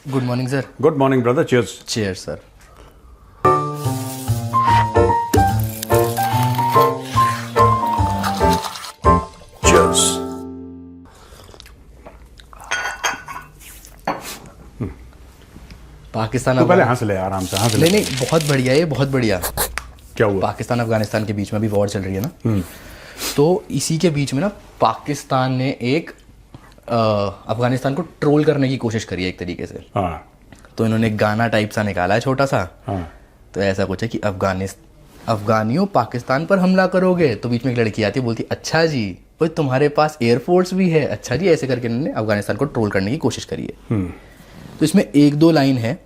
Good morning sir. Good morning brother, cheers. Cheers sir. Cheers. Pakistan तू पहले हंस ले, आराम से हंस ले। नहीं नहीं, बहुत बढ़िया, ये बहुत बढ़िया। क्या हुआ? पाकिस्तान अफगानिस्तान के बीच में अभी वॉर चल रही है ना, तो इसी के बीच में ना पाकिस्तान ने एक अफगानिस्तान को ट्रोल करने की कोशिश करी है एक तरीके से। हाँ तो इन्होंने एक गाना टाइप सा निकाला है छोटा सा। हाँ। तो ऐसा कुछ है कि अफगानियों पाकिस्तान पर हमला करोगे, तो बीच में एक लड़की आती है, बोलती अच्छा जी ओए तुम्हारे पास एयरफोर्स भी है, अच्छा जी, ऐसे करके इन्होंने अफगानिस्तान को ट्रोल करने की कोशिश करी है। तो इसमें एक दो लाइन है,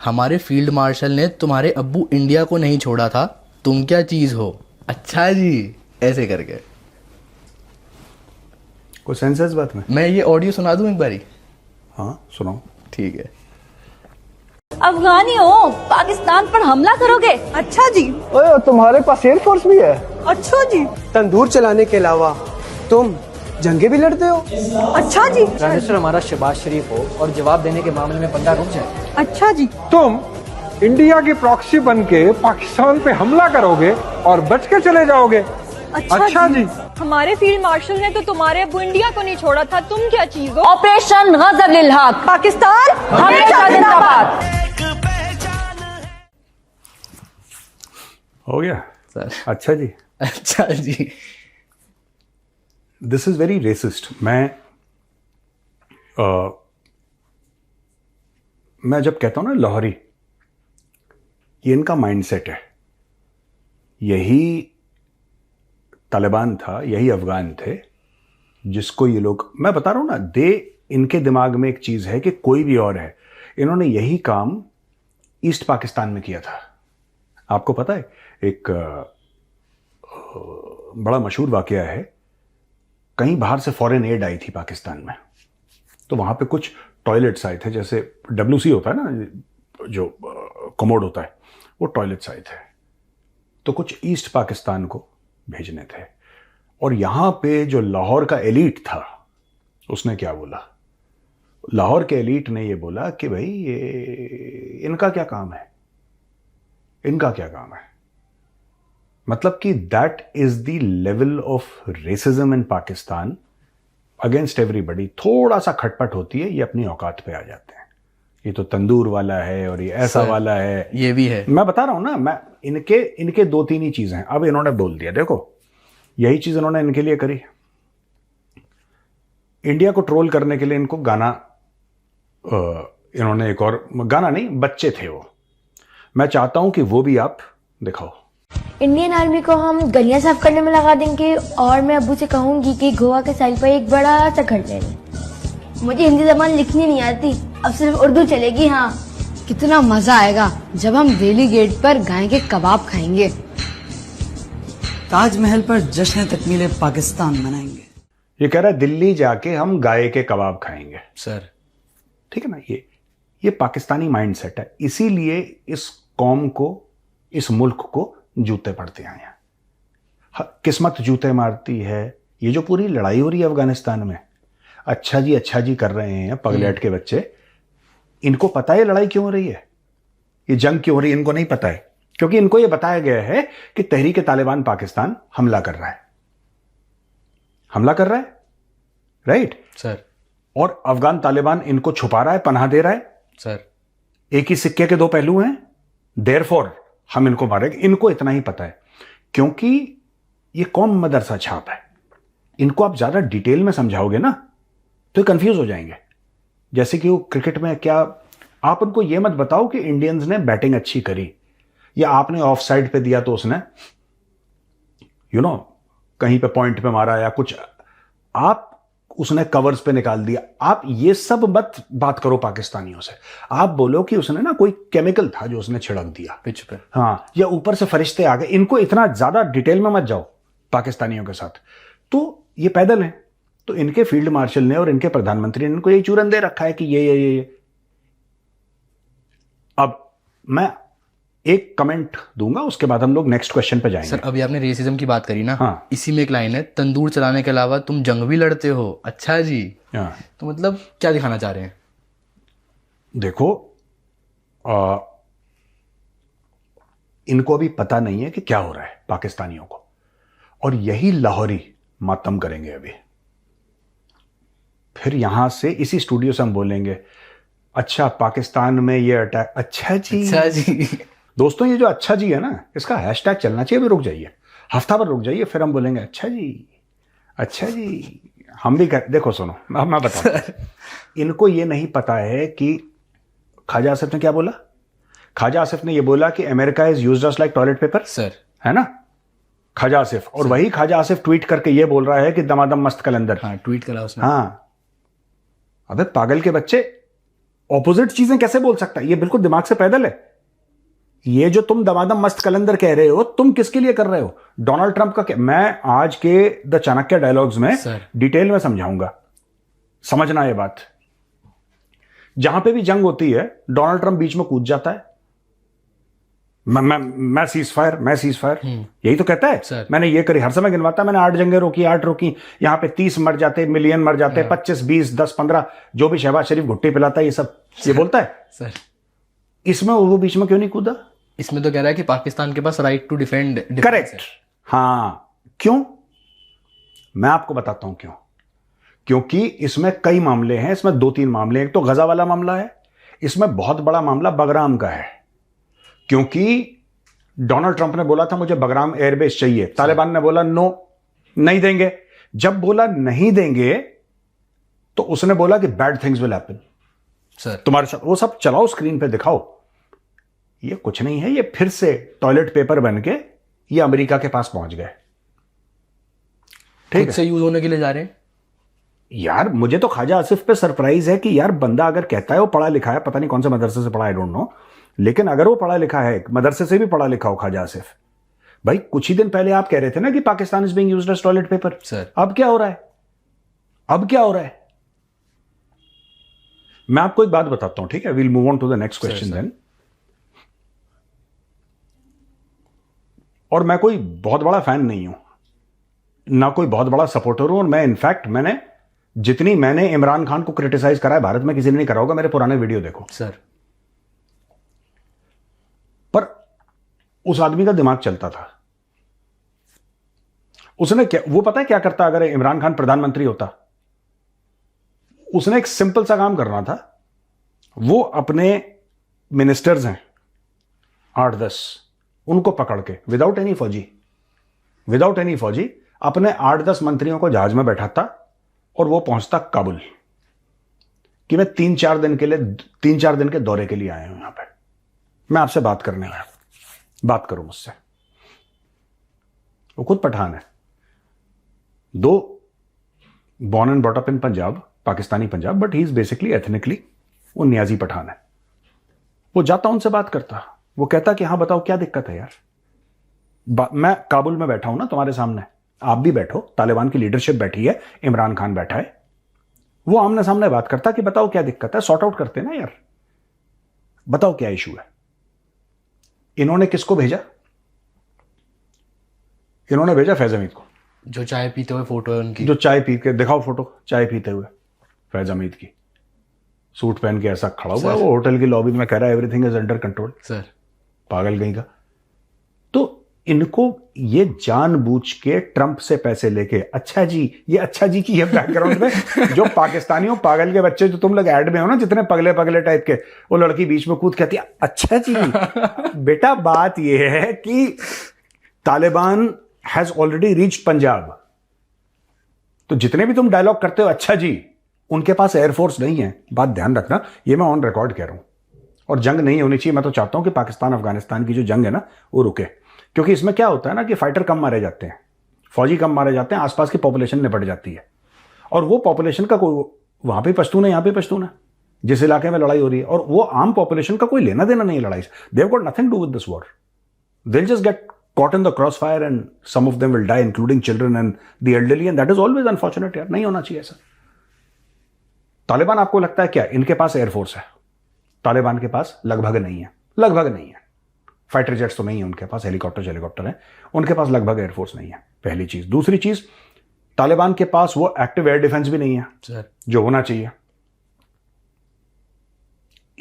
हमारे फील्ड मार्शल ने तुम्हारे अब्बू इंडिया को नहीं छोड़ा था, तुम क्या चीज हो, अच्छा जी, ऐसे करके। कोई सेंस है इस बात में? मैं ये ऑडियो सुना दूं एक बारी? हाँ सुनाओ। ठीक है। अफगानी हो, पाकिस्तान पर हमला करोगे, अच्छा जी। ओए तुम्हारे पास एयरफोर्स भी है, अच्छा जी। तंदूर चलाने के अलावा तुम जंगे भी लड़ते हो, अच्छा जी। रजिस्टर हमारा शहबाज शरीफ हो और जवाब देने के मामले में बंदा रुक जाए। अच्छा जी। तुम इंडिया की प्रॉक्सी बन के पाकिस्तान पे हमला करोगे और बच के चले जाओगे, अच्छा जी। हमारे फील्ड मार्शल ने तो तुम्हारे अब्बू इंडिया को नहीं छोड़ा था, तुम क्या चीज हो। ऑपरेशन गजब लिल हक, पाकिस्तान हमेशा जिंदाबाद। हो गया सर। अच्छा जी। अच्छा जी। This is very racist. मैं जब कहता हूं ना लाहौरी, ये इनका माइंडसेट है। यही तालिबान था, यही अफगान थे जिसको ये लोग, मैं बता रहा हूं ना, इनके दिमाग में एक चीज है कि कोई भी और है। इन्होंने यही काम ईस्ट पाकिस्तान में किया था। आपको पता है, एक बड़ा मशहूर वाकया है, कहीं बाहर से फॉरेन एड आई थी पाकिस्तान में, तो वहां पे कुछ टॉयलेट्स आए थे, जैसे WC होता है ना, जो कमोड होता है, वो टॉयलेट्स आए थे। तो कुछ ईस्ट पाकिस्तान को भेजने थे, और यहां पे जो लाहौर का एलीट था उसने क्या बोला, लाहौर के एलीट ने ये बोला कि भाई ये इनका क्या काम है, इनका क्या काम है। मतलब कि that is the level of racism in Pakistan against everybody. थोड़ा सा खटपट होती है, ये अपनी औकात पे आ जाते हैं, ये तो तंदूर वाला है और ये ऐसा वाला है, ये भी है। मैं बता रहा हूं ना, मैं इनके दो तीन ही चीजें हैं। अब इन्होंने बोल दिया, देखो यही चीज इन्होंने इनके लिए करी। इंडिया को ट्रोल करने के लिए इनको गाना, इन्होंने एक और गाना, नहीं बच्चे थे वो, मैं चाहता हूं कि वो भी आप दिखाओ। इंडियन आर्मी को हम गलियां साफ करने में लगा देंगे, और मैं अब्बू से कहूंगी कि गोवा के साइड पर एक बड़ा सा घर ले लें। मुझे हिंदी जबान लिखनी नहीं आती, अब सिर्फ उर्दू चलेगी। हाँ, कितना मजा आएगा जब हम दिल्ली गेट पर गाय के कबाब खाएंगे, ताजमहल पर जश्न तकमील पाकिस्तान मनाएंगे। ये कह रहा है दिल्ली जाके हम गाय के कबाब खाएंगे। सर ठीक है ना, ये पाकिस्तानी माइंडसेट है। इसीलिए इस कौम को, इस मुल्क को जूते पड़ते हैं यहाँ, किस्मत जूते मारती है। ये जो पूरी लड़ाई हो रही है अफगानिस्तान में, अच्छा जी कर रहे हैं पगलेट के बच्चे, इनको पता है लड़ाई क्यों हो रही है, ये जंग क्यों हो रही है, इनको नहीं पता है। क्योंकि इनको ये बताया गया है कि तहरीक तालिबान पाकिस्तान हमला कर रहा है, राइट सर। और अफगान तालिबान इनको छुपा रहा है, पनाह दे रहा है। सर एक ही सिक्के के दो पहलू हैं, देयरफॉर हम इनको मारेंगे। इनको इतना ही पता है, क्योंकि ये कौम मदरसा छाप है। इनको आप ज्यादा डिटेल में समझाओगे ना तो ये कंफ्यूज हो जाएंगे। जैसे कि वो क्रिकेट में क्या, आप उनको ये मत बताओ कि इंडियंस ने बैटिंग अच्छी करी, या आपने ऑफ साइड पे दिया तो उसने कहीं पे पॉइंट पे मारा, या कुछ आप उसने कवर्स पे निकाल दिया। आप ये सब मत बात करो पाकिस्तानियों से। आप बोलो कि उसने ना कोई केमिकल था जो उसने छिड़क दिया पिच पे, हाँ, या ऊपर से फरिश्ते आ गए। इनको इतना ज्यादा डिटेल में मत जाओ पाकिस्तानियों के साथ। तो ये पैदल हैं, तो इनके फील्ड मार्शल ने और इनके प्रधानमंत्री ने इनको यही चूरन दे रखा है कि ये। अब मैं एक कमेंट दूंगा, उसके बाद हम लोग नेक्स्ट क्वेश्चन पे जाएंगे। सर अभी आपने रेसिज्म की बात करी ना, हाँ। इसी में एक लाइन है, तंदूर चलाने के अलावा तुम जंग भी लड़ते हो, अच्छा जी। हाँ। तो मतलब क्या दिखाना चाह रहे हैं? देखो, इनको अभी पता नहीं है कि क्या हो रहा है पाकिस्तानियों को, और यही लाहौरी मातम करेंगे अभी। फिर यहां से इसी स्टूडियो से हम बोलेंगे, अच्छा पाकिस्तान में ये अटैक, अच्छा जी। अच्छा जी। दोस्तों, ये जो अच्छा जी है ना, इसका हैशटैग चलना चाहिए। अभी रुक जाइए, हफ्ता भर रुक जाइए, फिर हम बोलेंगे अच्छा जी, अच्छा जी। हम भी देखो सुनो, अब मैं बताता हूं। इनको ये नहीं पता है कि ख्वाजा आसिफ ने क्या बोला। ख्वाजा आसिफ ने ये बोला कि America is used us like toilet paper, sir, है ना, ख्वाजा आसिफ। और वही ख्वाजा आसिफ ट्वीट करके ये बोल रहा है कि दमादम मस्त कलंदर। हाँ, ट्वीट करा उसने। हाँ, अबे पागल के बच्चे, ऑपोजिट चीजें कैसे बोल सकता है? ये बिल्कुल दिमाग से पैदल है। ये जो तुम दमादम मस्त कलंदर कह रहे हो, तुम किसके लिए कर रहे हो? डोनाल्ड ट्रंप का मैं आज के द चाणक्य डायलॉग्स में डिटेल में समझाऊंगा, समझना ये बात। जहां पे भी जंग होती है, डोनाल्ड ट्रंप बीच में कूद जाता है। मैं सीज फायर, मैं सीज फायर, यही तो कहता है। मैंने ये करी, हर समय गिनवाता, मैंने 8 जंगें रोकी, 8 रोकी, यहां पे 30 मर जाते, मिलियन मर जाते, 25, 20, 10, 15, जो भी शहबाज शरीफ घुट्टी पिलाता है, ये सब ये बोलता है सर। इसमें वो बीच में क्यों नहीं कूदा? इसमें तो कह रहा है कि पाकिस्तान के पास राइट टू डिफेंड। करेक्ट। हाँ, क्यों? मैं आपको बताता हूं क्यों। क्योंकि इसमें कई मामले हैं, इसमें 2-3 मामले हैं। एक तो गजा वाला मामला है, इसमें बहुत बड़ा मामला बगराम का है। क्योंकि डोनाल्ड ट्रंप ने बोला था मुझे बगराम एयरबेस चाहिए, तालिबान ने बोला नो, नहीं देंगे। जब बोला नहीं देंगे तो उसने बोला कि bad things will happen sir, तुम्हारे साथ। वो सब चलाओ, स्क्रीन पे दिखाओ। ये कुछ नहीं है, ये फिर से टॉयलेट पेपर बन के ये अमेरिका के पास पहुंच गए। ठीक से यूज होने के लिए जा रहे हैं। यार, मुझे तो ख्वाजा आसिफ पे सरप्राइज है कि यार बंदा अगर कहता है वो पढ़ा लिखा है, पता नहीं कौन से मदरसे से पढ़ा, आई डोंट नो, लेकिन अगर वो पढ़ा लिखा है, मदरसे से भी पढ़ा लिखा हो ख्वाजा आसिफ भाई। कुछ ही दिन पहले आप कह रहे थे ना कि Pakistan is being used as toilet paper. Sir, अब क्या हो रहा है? अब क्या हो रहा है? मैं आपको एक बात बताता हूं, ठीक है? We'll move on to the next question then. और मैं कोई बहुत बड़ा फैन नहीं हूं, ना कोई बहुत बड़ा सपोर्टर हूं, और मैं इनफैक्ट मैंने इमरान खान को क्रिटिसाइज करा है भारत में, किसी ने नहीं करा होगा। मेरे पुराने वीडियो देखो सर। पर उस आदमी का दिमाग चलता था। उसने क्या, वो पता है क्या करता? अगर इमरान खान प्रधानमंत्री होता, उसने एक सिंपल सा काम करना था। वो अपने मिनिस्टर्स हैं 8-10, उनको पकड़ के विदाउट एनी फौजी अपने 8-10 मंत्रियों को जहाज में बैठाता और वो पहुंचता काबुल कि मैं 3-4 दिन के दौरे के लिए आया हूं, यहां पे मैं आपसे बात करने आया, बात करो मुझसे। वो खुद पठान है, 2 born and brought up in Punjab, Pakistani Punjab, but he is basically ethnically वो नियाजी पठान है। वो जाता उनसे बात करता, वो कहता कि हाँ बताओ क्या दिक्कत है यार, मैं काबुल में बैठा हूं ना तुम्हारे सामने, आप भी बैठो, तालिबान की लीडरशिप बैठी है, इमरान खान बैठा है। वो आमने सामने बात करता कि बताओ क्या दिक्कत है, सॉर्ट आउट करते ना यार, बताओ क्या इशू है। इन्होंने किसको भेजा? इन्होंने भेजा फैज हमीद को, जो चाय पीते हुए फोटो है उनकी, जो चाय पी के, दिखाओ फोटो चाय पीते हुए फैज हमीद की, सूट पहन के ऐसा खड़ा हुआ, वो होटल की लॉबी में कह रहा है everything is under control. Sir, पागल कहीं का। तो इनको ये जानबूझ के ट्रंप से पैसे लेके, अच्छा जी, ये अच्छा जी की है बैकग्राउंड में जो पाकिस्तानियों पागल के बच्चे जो तुम लोग ऐड में हो ना, जितने पगले पगले टाइप के, वो लड़की बीच में कूद कहती है अच्छा जी। बेटा बात ये है कि Taliban has already reached Punjab, तो जितने भी तुम डायलॉग करते हो अच्छा जी, उनके पास एयरफोर्स नहीं है। बात ध्यान रखना, ये मैं ऑन रिकॉर्ड कह रहा हूं। और जंग नहीं होनी चाहिए। मैं तो चाहता हूं कि पाकिस्तान अफगानिस्तान की जो जंग है ना वो रुके, क्योंकि इसमें क्या होता है ना कि फाइटर कम मारे जाते हैं, फौजी कम मारे जाते हैं, आसपास की पॉपुलेशन निपट जाती है। और वो पॉपुलेशन का कोई, वहां पे पश्तून है, यहां पे पश्तून है, जिस इलाके में लड़ाई हो रही है, और वो आम पॉपुलेशन का कोई लेना देना नहीं है लड़ाई से। They have got nothing to with this war, they will just get caught in the crossfire and some of them will die including children and the elderly, and that is always unfortunate यार, नहीं होना चाहिए ऐसा। तालिबान आपको लगता है क्या इनके पास एयरफोर्स है? तालिबान के पास लगभग नहीं है, लगभग नहीं है। फाइटर जेट्स तो नहीं है उनके पास, हेलीकॉप्टर है, उनके पास लगभग एयरफोर्स नहीं है, पहली चीज। दूसरी चीज, तालिबान के पास वो एक्टिव एयर डिफेंस भी नहीं है सर, जो होना चाहिए।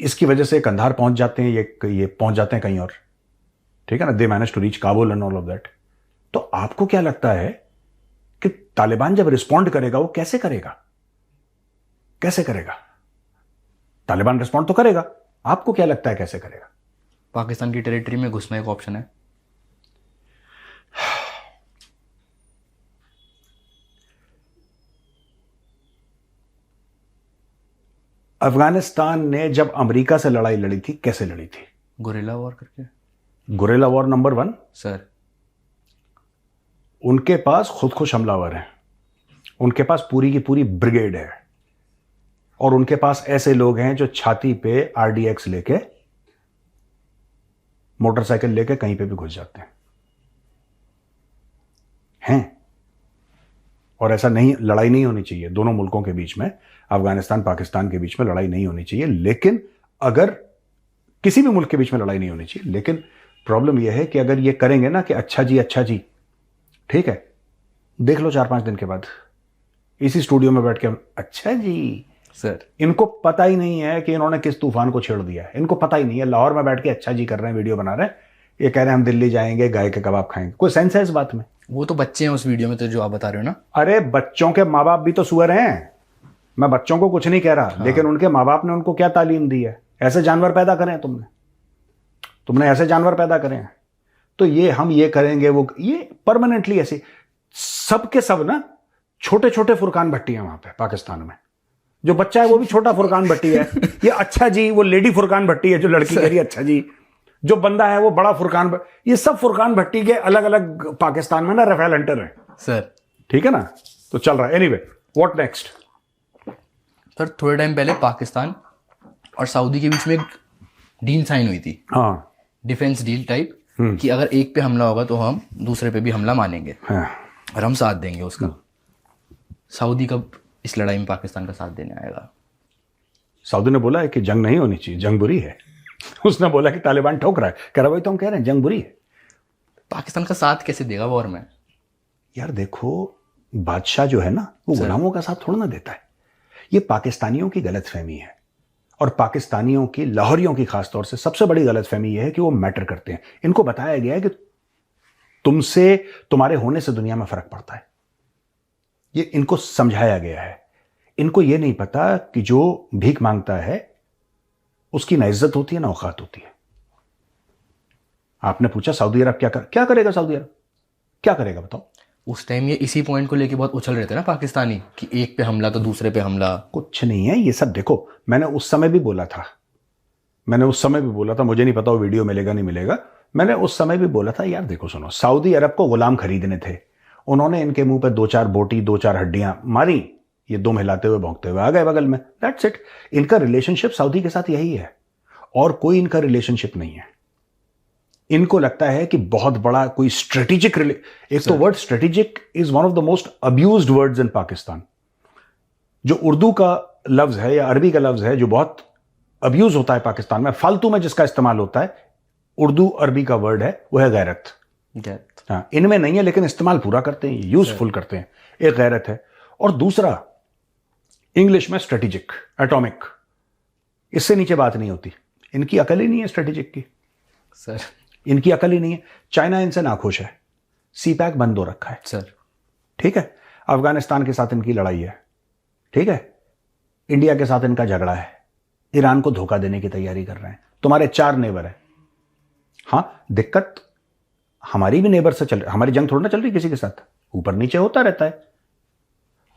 इसकी वजह से कंधार पहुंच जाते हैं, ये पहुंच जाते हैं कहीं और, ठीक है ना, they manage to reach Kabul and all of that. तो आपको क्या लगता है कि तालिबान जब रिस्पॉन्ड करेगा वो कैसे करेगा? कैसे करेगा? तालिबान रिस्पॉन्ड तो करेगा, आपको क्या लगता है कैसे करेगा? पाकिस्तान की टेरिटरी में घुसना एक ऑप्शन है। अफगानिस्तान ने जब अमेरिका से लड़ाई लड़ी थी, कैसे लड़ी थी? गुरिल्ला वॉर करके। Guerrilla war number 1। सर, उनके पास खुदकुश हमलावर हैं, उनके पास पूरी की पूरी ब्रिगेड है, और उनके पास ऐसे लोग हैं जो छाती पे RDX लेके, मोटरसाइकिल लेके कहीं पे भी घुस जाते हैं। और ऐसा नहीं, लड़ाई नहीं होनी चाहिए दोनों मुल्कों के बीच में, अफगानिस्तान पाकिस्तान के बीच में लड़ाई नहीं होनी चाहिए, लेकिन अगर किसी भी मुल्क के बीच में लड़ाई नहीं होनी चाहिए, लेकिन प्रॉब्लम यह है कि अगर ये करेंगे ना कि अच्छा जी, ठीक है, देख लो 4-5 दिन के बाद इसी स्टूडियो में बैठ के अच्छा जी सर, इनको पता ही नहीं है कि इन्होंने किस तूफान को छेड़ दिया है, इनको पता ही नहीं है। लाहौर में बैठ के अच्छा जी कर रहे हैं, वीडियो बना रहे हैं, ये कह रहे हैं हम दिल्ली जाएंगे, गाय के कबाब खाएंगे। कोई सेंस है इस बात में? वो तो बच्चे हैं उस वीडियो में, तो जो आप बता रहे हो ना। अरे बच्चों के माँ बाप भी तो सुअर हैं, मैं बच्चों को कुछ नहीं कह रहा, हाँ। लेकिन उनके माँ बाप ने उनको क्या तालीम दी है? ऐसे जानवर पैदा करें तुमने ऐसे जानवर पैदा करें, तो ये हम ये करेंगे, वो ये परमानेंटली ऐसे सबके सब ना छोटे छोटे फुरकान भट्टी हैं वहां पे पाकिस्तान में। जो बच्चा है वो भी छोटा फुरकान भट्टी है, ये अच्छा जी, वो लेडी फुरकान भट्टी है जो लड़की कह रही है अच्छा जी, जो बंदा है वो बड़ा फुरकान, ये सब फुरकान भट्टी के अलग अलग पाकिस्तान में ना राफेल हंटर है सर, ठीक है ना, तो चल रहा है। Anyway, what next? सर, थोड़े टाइम पहले पाकिस्तान और सऊदी के बीच में एक डील साइन हुई थी, हाँ, डिफेंस डील टाइप, कि अगर एक पे हमला होगा तो हम दूसरे पे भी हमला मानेंगे, हाँ। और हम साथ देंगे उसका। सऊदी कब इस लड़ाई में पाकिस्तान का साथ देने आएगा? सऊदी ने बोला है कि जंग नहीं होनी चाहिए, जंग बुरी है। उसने बोला कि तालिबान ठोक रहा है, कह रहा भाई तो हम कह रहे हैं जंग बुरी है। पाकिस्तान का साथ कैसे देगा वॉर में? यार देखो, बादशाह जो है ना वो गुलामों का साथ थोड़ा ना देता है, ये पाकिस्तानियों की गलतफहमी है, और पाकिस्तानियों की, लाहौरियों की खासतौर से सबसे बड़ी गलतफहमी यह है कि वो मैटर करते हैं। इनको बताया गया है कि तुमसे, तुम्हारे होने से दुनिया में फर्क पड़ता है, ये इनको समझाया गया है। इनको ये नहीं पता कि जो भीख मांगता है उसकी ना इज्जत होती है ना औकात होती है। आपने पूछा सऊदी अरब क्या करेगा? सऊदी अरब क्या करेगा बताओ? उस टाइम ये इसी पॉइंट को लेके बहुत उछल रहे थे ना पाकिस्तानी, कि एक पे हमला तो दूसरे पे हमला। कुछ नहीं है ये सब। देखो, मैंने उस समय भी बोला था, मुझे नहीं पता वो वीडियो मिलेगा नहीं मिलेगा, मैंने उस समय भी बोला था यार देखो सुनो, सऊदी अरब को गुलाम खरीदने थे, उन्होंने इनके मुंह पे 2-4 बोटी 2-4 हड्डियां मारी, ये दुम हिलाते हुए भौंकते हुए आ गए बगल में, दैट्स इट। इनका रिलेशनशिप सऊदी के साथ यही है, और कोई इनका रिलेशनशिप नहीं है। इनको लगता है कि बहुत बड़ा कोई स्ट्रेटेजिक, एक तो word strategic is one of the most abused words in Pakistan. जो उर्दू का लफ्ज है या अरबी का लफ्ज है जो बहुत अब्यूज होता है पाकिस्तान में, फालतू में जिसका इस्तेमाल होता है, उर्दू अरबी का वर्ड है, वो है गैरत। हाँ, इनमें नहीं है लेकिन इस्तेमाल पूरा करते हैं, यूजफुल करते हैं। एक गैरत है, और दूसरा इंग्लिश में स्ट्रेटेजिक, एटॉमिक, इससे नीचे बात नहीं होती। इनकी अकल ही नहीं है स्ट्रेटेजिक की सर, इनकी अकल ही नहीं है। चाइना इनसे नाखुश है, CPEC बंद हो रखा है सर, ठीक है। अफगानिस्तान के साथ इनकी लड़ाई है, ठीक है। इंडिया के साथ इनका झगड़ा है, ईरान को धोखा देने की तैयारी कर रहे हैं। तुम्हारे 4 नेबर हैं। हाँ, दिक्कत हमारी भी नेबर से चल रही, हमारी जंग थोड़ी ना चल रही किसी के साथ, ऊपर नीचे होता रहता है।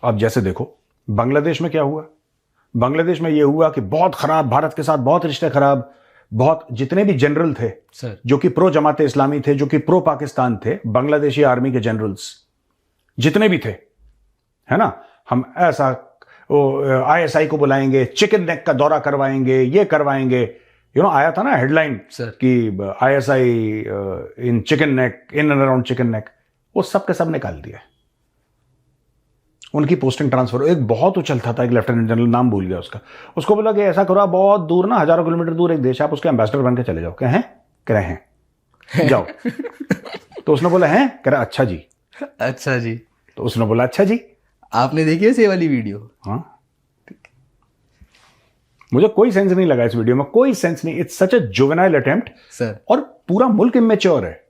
अब जैसे देखो बांग्लादेश में क्या हुआ, बांग्लादेश में यह हुआ कि बहुत खराब, भारत के साथ बहुत रिश्ते खराब, बहुत, जितने भी जनरल थे सर, जो कि प्रो जमाते इस्लामी थे, जो कि प्रो पाकिस्तान थे, बांग्लादेशी आर्मी के जनरल्स जितने भी थे, है ना, हम ऐसा ISI को बुलाएंगे, चिकन नेक का दौरा करवाएंगे, ये करवाएंगे, आया था ना हेडलाइन कि ISI in chicken neck, in and around chicken neck, वो सब के सब निकाल दिया। उनकी पोस्टिंग ट्रांसफर, एक बहुत उछलता था, एक लेफ्टिनेंट जनरल, नाम भूल गया उसका, उसको बोला कि ऐसा करो, बहुत दूर ना, हजारों किलोमीटर दूर एक देश, आप उसके एम्बेसडर बन के चले जाओ। कह रहे हैं जाओ। तो उसने बोला है, कह रहा अच्छा जी, अच्छा जी। तो उसने बोला अच्छा जी। आपने देखी है ये वाली वीडियो? हाँ, मुझे कोई सेंस नहीं लगा इस वीडियो में, कोई सेंस नहीं. It's such a juvenile attempt. Sir और पूरा मुल्क इमेच्योर है.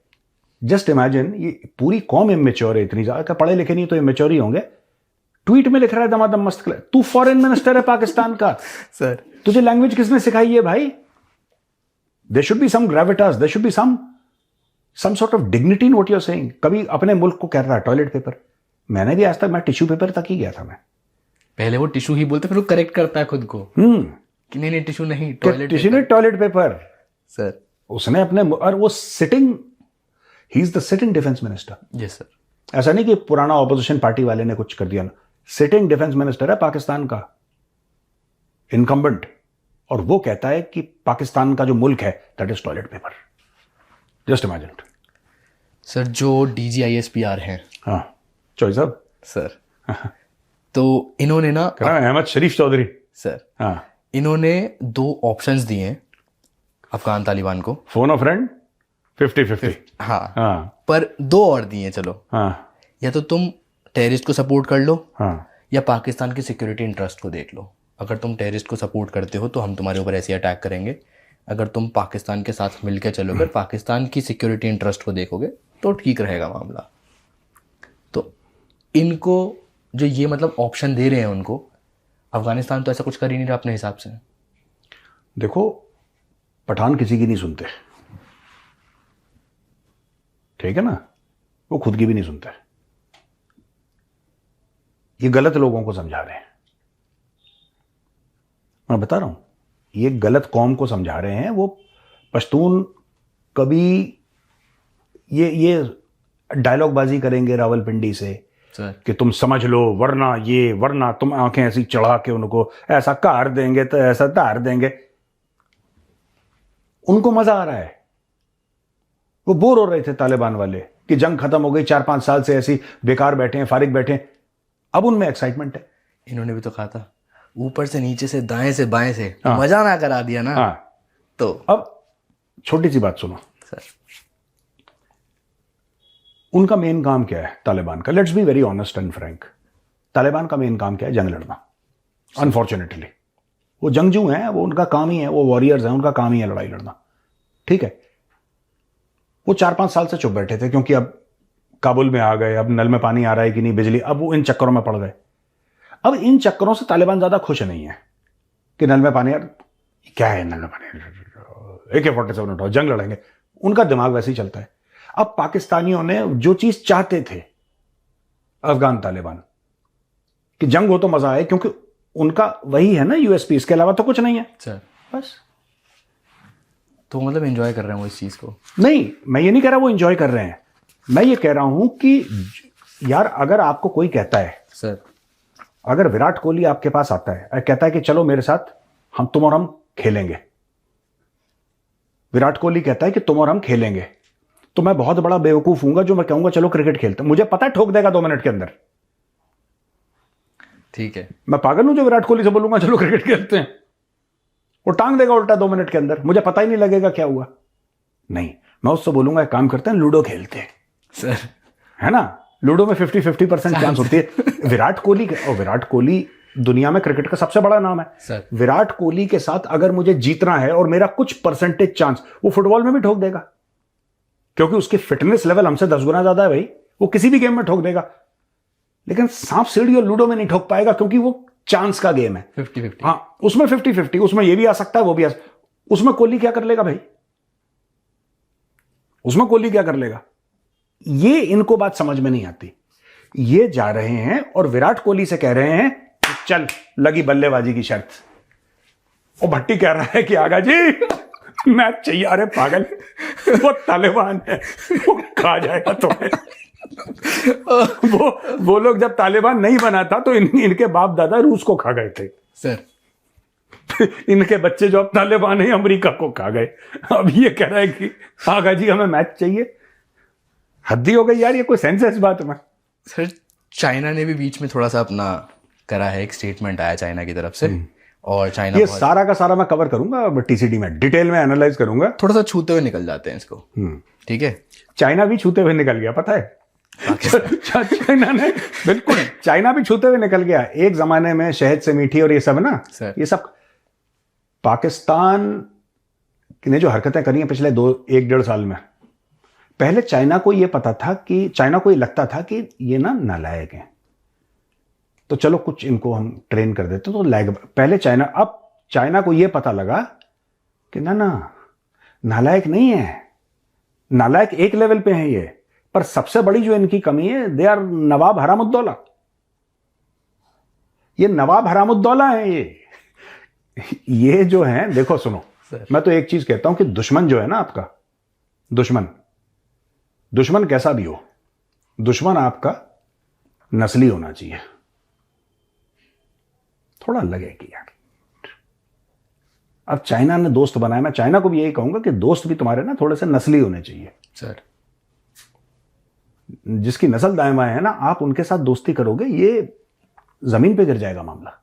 जस्ट इमेजिन, ये पूरी कौम इमेच्योर है इतनी ज्यादा. पढ़े लिखे नहीं तो इमेच्योर ही होंगे. ट्वीट में लिख रहा है दमादम मस्त, तू फॉरेन मिनिस्टर है पाकिस्तान का. सर तुझे लैंग्वेज किसने सिखाई है भाई? There should be some gravitas, there should be some sort of dignity in what you are saying. कभी अपने मुल्क को कह रहा है टॉयलेट पेपर. मैंने भी आज तक, मैं टिश्यू पेपर तक ही गया था. मैं पहले वो टिश्यू ही बोलते, फिर वो करेक्ट करता है खुद को कि नहीं टिश्यू नहीं, टॉयलेट टिश्यू ने टॉयलेट पेपर. सर उसने अपने, और वो sitting, he is the sitting defence minister. Yes sir. ऐसा नहीं कि पुराना ऑपोजिशन पार्टी वाले ने कुछ कर दिया ना. सिटिंग डिफेंस मिनिस्टर है पाकिस्तान का, इनकम्बेंट. और वो कहता है कि पाकिस्तान का जो मुल्क है that is toilet paper. Just imagine. Sir जो DGISPR हैं, हाँ, चौधरी साहब सर, तो इन्होंने ना, अहमद शरीफ चौधरी सर, हाँ, इन्होंने 2 ऑप्शंस दिए हैं अफगान तालिबान को. Phone of friend 50-50. हाँ हाँ पर 2 और दिए हैं. चलो, हाँ या तो तुम टेररिस्ट को सपोर्ट कर लो, हाँ या पाकिस्तान की सिक्योरिटी इंटरेस्ट को देख लो. अगर तुम टेररिस्ट को सपोर्ट करते हो तो हम तुम्हारे ऊपर ऐसे अटैक करेंगे. अगर तुम पाकिस्तान के साथ मिलकर चलोगे, पाकिस्तान की सिक्योरिटी इंटरेस्ट को देखोगे तो ठीक रहेगा मामला. तो इनको जो ये मतलब ऑप्शन दे रहे हैं उनको, अफगानिस्तान तो ऐसा कुछ कर ही नहीं रहा अपने हिसाब से. देखो, पठान किसी की नहीं सुनते, ठीक है ना. वो खुद की भी नहीं सुनते. ये गलत लोगों को समझा रहे हैं. मैं बता रहा हूं, ये गलत कौम को समझा रहे हैं. वो पश्तून कभी ये डायलॉग बाजी करेंगे रावलपिंडी से सर कि तुम समझ लो, वरना तुम आंखें ऐसी चढ़ा के उनको ऐसा कार देंगे तो ऐसा धार देंगे. उनको मजा आ रहा है. वो बोर हो रहे थे तालिबान वाले कि जंग खत्म हो गई, 4-5 साल से ऐसी बेकार बैठे हैं, फारिग बैठे हैं. अब उनमें एक्साइटमेंट है. इन्होंने भी तो कहा था ऊपर से नीचे से दाएं से बाएं से, हाँ. मजा ना करा दिया ना. हाँ. तो अब छोटी सी बात सुनो सर, उनका मेन काम क्या है तालिबान का? Let's be very honest and Frank. Taliban का मेन काम क्या है? जंग लड़ना. अनफॉर्चुनेटली वो जंगजू हैं, वो उनका काम ही है, वो वॉरियर्स हैं, उनका काम ही है लड़ाई लड़ना. ठीक है. वो 4-5 साल से चुप बैठे थे क्योंकि अब काबुल में आ गए, अब नल में पानी आ रहा है कि नहीं, बिजली, अब वो इन चक्करों में पड़ गए. अब इन चक्करों से तालिबान ज्यादा खुश नहीं है कि नल में पानी, यार क्या है नल में पानी, AK-47 उठाओ, जंग लड़ेंगे. उनका दिमाग वैसे ही चलता है. अब पाकिस्तानियों ने जो चीज चाहते थे अफगान तालिबान कि जंग हो तो मजा आए, क्योंकि उनका वही है ना USP, इसके अलावा तो कुछ नहीं है सर. बस. तो मतलब एंजॉय कर रहे हैं वो इस चीज को. नहीं, मैं ये नहीं कह रहा वो एंजॉय कर रहे हैं. मैं ये कह रहा हूं कि यार, अगर आपको कोई कहता है, सर अगर विराट कोहली आपके पास आता है, कहता है कि चलो मेरे साथ, तुम और हम खेलेंगे. विराट कोहली कहता है कि तुम और हम खेलेंगे, तो मैं बहुत बड़ा बेवकूफ हूंगा जो मैं कहूंगा चलो क्रिकेट खेलते हैं. मुझे पता है ठोक देगा 2 मिनट के अंदर. ठीक है. मैं पागल हूं जो विराट कोहली से बोलूंगा चलो क्रिकेट खेलते हैं? वो टांग देगा उल्टा 2 मिनट के अंदर, मुझे पता ही नहीं लगेगा क्या हुआ. नहीं, मैं उससे बोलूंगा एक काम करते हैं, लूडो खेलते हैं सर. है ना. लूडो में 50-50% चांस होती है. विराट कोहली दुनिया में क्रिकेट का सबसे बड़ा नाम है सर. विराट कोहली के साथ अगर मुझे जीतना है और मेरा कुछ परसेंटेज चांस, वो फुटबॉल में भी ठोक देगा क्योंकि उसकी फिटनेस लेवल हमसे 10 गुना ज्यादा है भाई. वो किसी भी गेम में ठोक देगा. लेकिन सांप सीढ़ी और लूडो में नहीं ठोक पाएगा क्योंकि वो चांस का गेम है. 50-50. हाँ, उसमें 50-50, उसमें ये भी आ सकता है, वो भी आ सकता. उसमें कोहली क्या कर लेगा भाई? उसमें कोहली क्या कर लेगा? ये इनको बात समझ में नहीं आती. ये जा रहे हैं और विराट कोहली से कह रहे हैं कि चल लगी बल्लेबाजी की शर्त. और भट्टी कह रहा है कि आगा जी मैच चाहिए. अरे पागल, वो तालिबान है, वो खा जाएगा तुम्हें. वो लोग जब तालिबान नहीं बना था तो इनके बाप दादा रूस को खा गए थे सर. इनके बच्चे जो अब तालिबान है अमेरिका को खा गए. अब ये कह रहा है कि आगा जी हमें मैच चाहिए. हद्दी हो गई यार, ये कोई सेंस है इस बात में? सर चाइना ने भी बीच में थोड़ा सा अपना करा है, एक स्टेटमेंट आया चाइना की तरफ से. और चाइना ये सारा का सारा मैं कवर करूंगा TCD में, डिटेल में एनालाइज करूंगा. थोड़ा सा छूते हुए निकल जाते हैं इसको. ठीक है. चाइना भी छूते हुए निकल गया, पता है. चाइना ने बिल्कुल, चाइना भी छूते हुए निकल गया. एक जमाने में शहद से मीठी और ये सब ना, सर. ये सब पाकिस्तान ने जो हरकतें करी हैं पिछले 1-1.5 साल में, पहले चाइना को ये पता था कि चाइना को ये लगता था कि ये ना नालायक हैं, तो चलो कुछ इनको हम ट्रेन कर देते तो पहले चाइना, अब चाइना को ये पता लगा कि ना नालायक नहीं है, नालायक एक लेवल पे है ये, पर सबसे बड़ी जो इनकी कमी है, दे आर नवाब हरामुद्दौला। ये नवाब हरामुद्दौला है ये जो है, देखो सुनो, मैं तो एक चीज कहता हूं कि दुश्मन जो है ना आपका, दुश्मन कैसा भी हो, दुश्मन आपका नस्ली होना चाहिए, थोड़ा लगे कि यार अब चाइना ने दोस्त बनाया, मैं चाइना को भी यही कहूंगा कि दोस्त भी तुम्हारे ना थोड़े से नस्ली होने चाहिए सर। जिसकी नस्ल दाएं बाएं है ना, आप उनके साथ दोस्ती करोगे, ये जमीन पे गिर जाएगा मामला।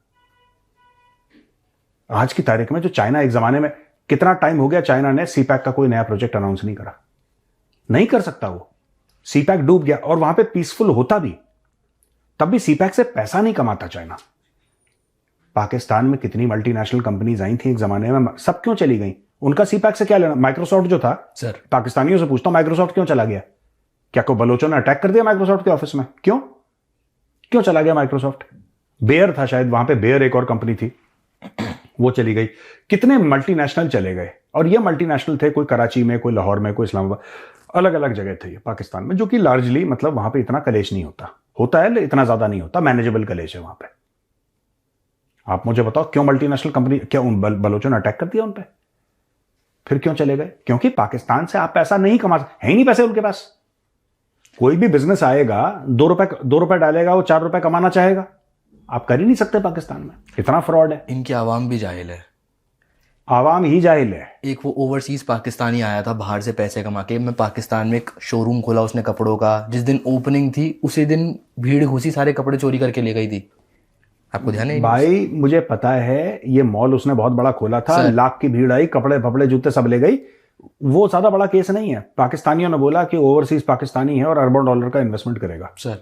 आज की तारीख में जो चाइना, एक जमाने में कितना टाइम हो गया चाइना ने सीपैक का कोई नया प्रोजेक्ट अनाउंस नहीं करा, नहीं कर सकता वो, सीपैक डूब गया, और वहां पे पीसफुल होता भी, तब भी सीपैक से पैसा नहीं कमाता चाइना। पाकिस्तान में कितनी मल्टीनेशनल कंपनीज आई थी एक जमाने में, सब क्यों चली गई, उनका सीपैक से क्या लेना। माइक्रोसॉफ्ट जो था सर, पाकिस्तानियों से पूछता हूं, माइक्रोसॉफ्ट क्यों चला गया? क्या को बलोचों ने अटैक कर दिया माइक्रोसॉफ्ट के ऑफिस में? क्यों चला गया माइक्रोसॉफ्ट? बेयर था शायद वहां पे, बेयर एक और कंपनी थी, वो चली गई। कितने मल्टीनेशनल चले गए, और ये मल्टीनेशनल थे, कोई कराची में, कोई लाहौर में, कोई इस्लामाबाद, अलग अलग जगह थे ये पाकिस्तान में, जो कि लार्जली मतलब वहां पे इतना कलेश नहीं होता है, इतना ज्यादा नहीं होता, मैनेजेबल कलेश है वहां पे। आप मुझे बताओ क्यों मल्टीनेशनल कंपनी, क्या उन बलोचों ने अटैक कर दिया उन पे? फिर क्यों चले गए? क्योंकि पाकिस्तान से आप पैसा नहीं कमा सकते, है ही नहीं पैसे उनके पास। कोई भी बिजनेस आएगा, 2 रुपए डालेगा, वो 4 रुपए कमाना चाहेगा, आप कर ही नहीं सकते पाकिस्तान में, इतना फ्रॉड है। इनकी आवाम भी जाहिल है, आवाम ही जाहिल है। एक वो ओवरसीज पाकिस्तानी आया था बाहर से पैसे कमा के, मैं पाकिस्तान में एक शोरूम खोला उसने कपड़ों का, जिस दिन ओपनिंग थी उसी दिन भीड़ घुसी, सारे कपड़े चोरी करके ले गई थी। आपको ध्यान है भाई? मुझे पता है, ये मॉल उसने बहुत बड़ा खोला था, लाख की भीड़ आई, कपड़े फपड़े जूते सब ले गई, वो ज्यादा बड़ा केस नहीं है। पाकिस्तानियों ने बोला कि ओवरसीज पाकिस्तानी है और अरबों डॉलर का इन्वेस्टमेंट करेगा सर,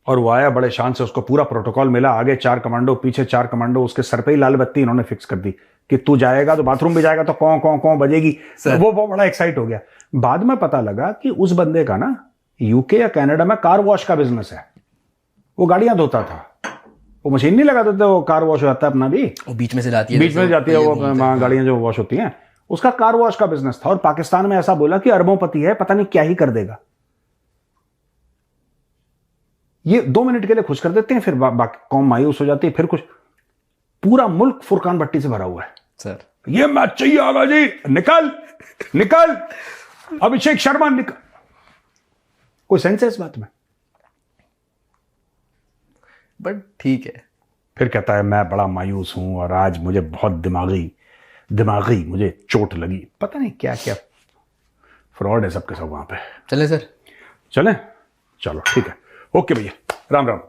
और वो आया बड़े शान से, उसको पूरा प्रोटोकॉल मिला, आगे 4 कमांडो, पीछे 4 कमांडो, उसके सर पे ही लाल बत्ती इन्होंने फिक्स कर दी कि तू जाएगा तो बाथरूम भी जाएगा तो कौं कौं कौं बजेगी। वो बड़ा एक्साइट हो गया। बाद में पता लगा कि उस बंदे का ना यूके या कनाडा में कार वॉश का बिजनेस है, वो गाड़ियां धोता था, वो मशीन नहीं लगा देते, वो कार वॉश होता है अपना भी, वो बीच में से जाती है, बीच में जाती है वो गाड़ियां जो वॉश होती हैं, उसका कार वॉश का बिजनेस था। और पाकिस्तान में ऐसा बोला कि अरबोंपति है, पता नहीं क्या ही कर देगा। ये 2 मिनट के लिए खुश कर देते हैं, फिर बाकी कौम मायूस हो जाती है, फिर कुछ, पूरा मुल्क फुरकान भट्टी से भरा हुआ है सर। ये मैच चाहिए आगा जी, निकल अभिषेक शर्मा निकल। कोई सेंस है इस बात में? बट ठीक है। फिर कहता है मैं बड़ा मायूस हूं और आज मुझे बहुत दिमागी मुझे चोट लगी, पता नहीं क्या क्या फ्रॉड है सबके सब वहां पे। चले सर, चलें, चलो ठीक है, ओके भैया, राम राम।